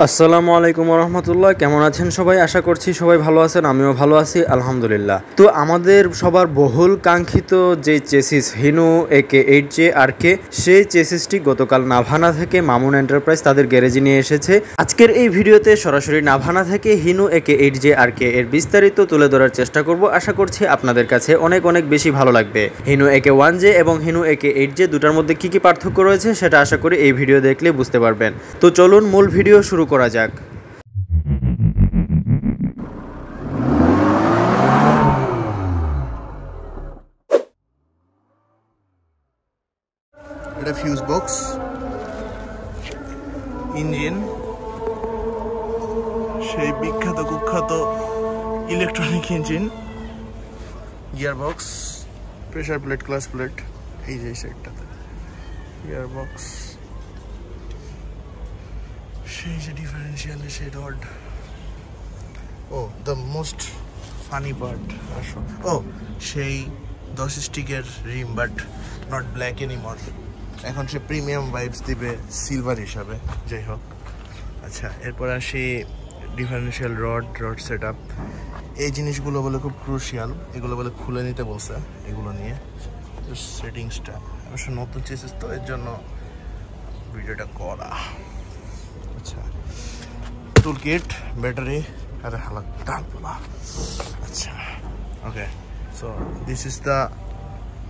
আসসালামু আলাইকুম রহমতুল্লাহ। কেমন আছেন সবাই? আশা করছি সবাই ভালো আছেন, আমিও ভালো আছি আলহামদুলিল্লাহ। তো আমাদের সবার বহুল কাঙ্ক্ষিত যে চেসিস হিনো একে 8J RK, সেই চেসিসটি গতকাল নাভানা থেকে মামুন এন্টারপ্রাইজ তাদের গ্যারেজে নিয়ে এসেছে। আজকের এই ভিডিওতে সরাসরি নাভানা থেকে হিনো একে 8J RK এর বিস্তারিত তুলে ধরার চেষ্টা করব। আশা করছি আপনাদের কাছে অনেক অনেক বেশি ভালো লাগবে। হিনো একে 1J এবং হিনো একে 8J দুটার মধ্যে কি কি পার্থক্য রয়েছে সেটা আশা করি এই ভিডিও দেখলে বুঝতে পারবেন। তো চলুন মূল ভিডিও শুরু করা যাক। এটা ফিউজ বক্স, ইঞ্জিন, সেই বিখ্যাত কুখ্যাত electronic engine, gear box, pressure plate, clutch plate, এই যে সাইডটাতে গিয়ার বক্স, সেই যে ডিফারেন্সিয়ালে সেই rod. Oh the most funny part, ও সেই 10 স্টিকের rim, but not black anymore. এখন সে প্রিমিয়াম ভাইবস দিবে সিলভার হিসাবে। যাই হোক, আচ্ছা, এরপর আসি ডিফারেন্সিয়াল রড সেট আপ। এই জিনিসগুলো বলে খুব ক্রুশিয়াল, এগুলো বলে খুলে নিতে বলছে। এগুলো নিয়ে সেটিংসটা অবশ্য নতুন চেসিস, তো এর জন্য ভিডিওটা করা। আচ্ছা, টুল কিট, ব্যাটারি, আরে হালাক ডাল বলা। আচ্ছা, okay, so this is the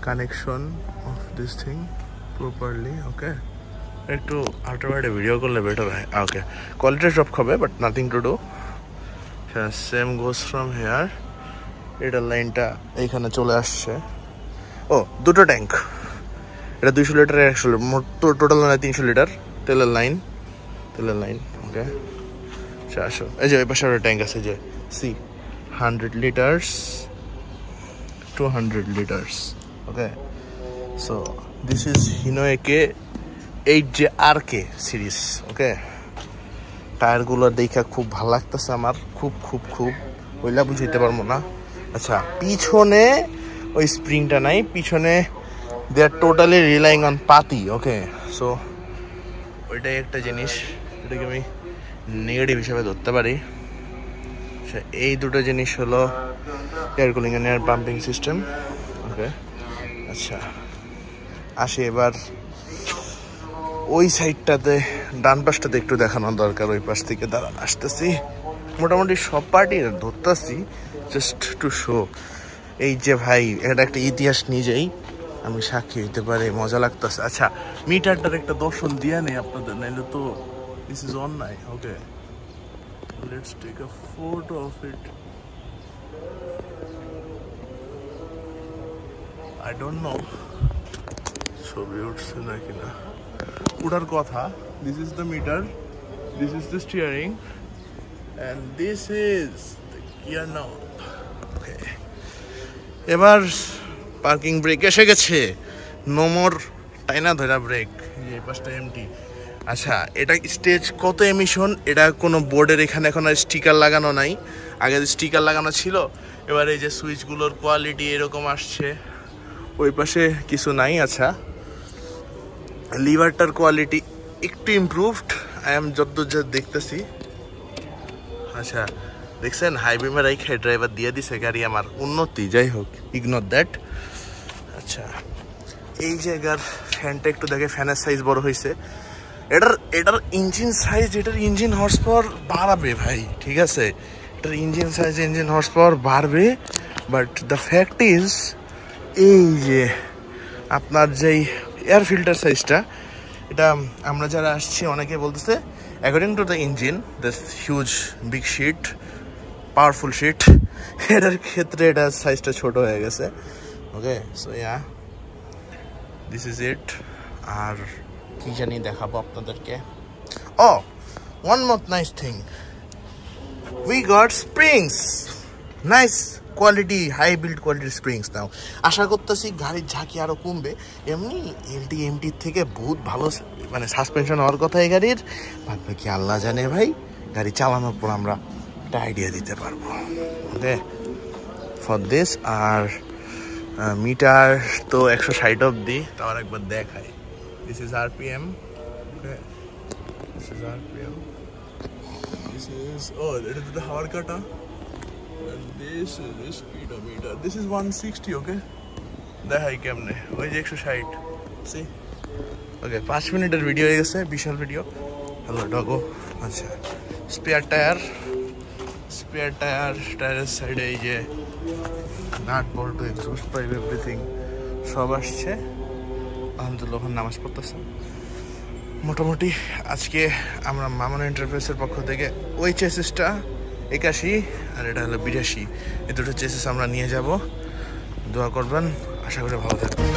connection of this thing properly. Okay, একটু আল্ট্রাওয়াইডে ভিডিও করলে বেটার হয়। ওকে, কোয়ালিটি ড্রপ খাবে, but nothing to do. Same goes from here. এটার লাইনটা এইখানে চলে আসছে। ও, দুটো ট্যাঙ্ক, এটা 200 লিটার, 100 লিটার, মোট টোটাল 300 লিটার তেলের লাইন। ওকে, আচ্ছা, আসো, এই যে এই পাশে একটা ট্যাঙ্ক আছে, যে সি 100 litres, 200 litres. Okay, so this is Hino একে 8J RK সিরিজ। ওকে, টায়ারগুলো দেখা খুব ভালো লাগতেছে আমার, খুব খুব খুব ওইলা বুঝাইতে পারবো না। আচ্ছা, পিছনে ওই স্প্রিংটা নাই, পিছনে দে আর টোটালি রিলাইং অন পাতি। ওকে, সো ওইটাই একটা জিনিস, এটাকে আমি নেগেটিভ হিসাবে ধরতে পারি। আচ্ছা, এই দুটো জিনিস হলো air cooling and air pumping system. Okay, আচ্ছা, আসি এবার ওই সাইডটাতে, ডান পাশটাতে একটু দেখানো দরকার। ওই পাশ থেকে দাঁড়ান, আসতেছি। মোটামুটি সব পার্টি ধরতেছি জাস্ট টু শো। এই যে ভাই, এটা একটা ইতিহাস নিজেই আমি সাক্ষী হইতে পারে, মজা লাগতেছে। আচ্ছা, মিটারটার একটা দর্শন দিয়ে নেই আপনাদের, নাইলে তো দিস ইজ অন্যায়। Okay, let's take a photo of it. I don't know ছবি উঠছে নাকি না, উঠার কথা। This is the meter, this is the steering, and this is the gear knob. Okay, এবার পার্কিং ব্রেক এসে গেছে, নো মোর টাইনা ধরা ব্রেক। এই পাশটা এমটি। আচ্ছা, এটা স্টেজ কত এমিশন, এটা কোনো বোর্ডের এখানে এখন আর স্টিকার লাগানো নাই। আগে স্টিকার লাগানো ছিল। এবার এই যে সুইচগুলোর কোয়ালিটি এরকম আসছে, ওই পাশে কিছু নাই। আচ্ছা, লিভারটার কোয়ালিটি একটু ইমপ্রুভড, আই এম যতদূর যা দেখতেছি। আচ্ছা, দেখছেন হাইবিমের এই ড্রাইভার দিয়ে দিছে গাড়ি, আমার উন্নতি। যাই হোক, ইগনোর দ্যাট। আচ্ছা, এই জায়গার ফ্যানটা একটু দেখে, ফ্যানের সাইজ বড় হয়েছে। এটার ইঞ্জিন সাইজ, এটার ইঞ্জিন হর্স পাওয়ার বাড়াবে ভাই, ঠিক আছে, এটার engine size, engine horse power বাড়বে। বাট দ্য ফ্যাক্ট ইজ, এই যে আপনার যেই এয়ার ফিল্টার সাইজটা, এটা আমরা যারা আসছি অনেকে বলতেছে according to the engine, this huge big shit, powerful shit, এটার ক্ষেত্রে এটা সাইজটা ছোট হয়ে গেছে। Okay, so yeah, this is it. আর কি জানি দেখাবো আপনাদেরকে। Oh, one more nice thing, we got springs, nice quality, high build কোয়ালিটির স্প্রিংস। নাও আশা করতেছি গাড়ির ঝাঁকি আরও কমবে। এমনি এমটির থেকে বহুত ভালো মানে সাসপেনশন হওয়ার কথা এই গাড়ির। ভাববে কি আল্লাহ জানে ভাই, গাড়ি চালানোর পর আমরা একটা আইডিয়া দিতে পারবো। ওকে, ফর দিস। আর মিটার তো 160 অব্দি, তাও একবার দেখাই। This is RPM। Okay, this is RPM। This is, oh, that is the hour cutter. And this is the speedometer. This is 160, okay? দেখাই কেমনে ওই যে 160 সি ওকে 5 মিনিটের ভিডিও হয়ে গেছে বিশাল ভিডিও হ্যালো ডগো আচ্ছা স্পেয়ার টায়ারের সাইডে এই যে nut bolt exhaust pipe everything সব আসছে আলহামদুলিল্লাহ ওখানে নামাজ পড়তেছে মোটামুটি আজকে আমরা মামুন এন্টারপ্রাইজের পক্ষ থেকে ওই চেসিসটা 81 আর এটা হলো 82 এই দুটো চেসিস আমরা নিয়ে যাব দোয়া করবেন আশা করি ভালো থাকবেন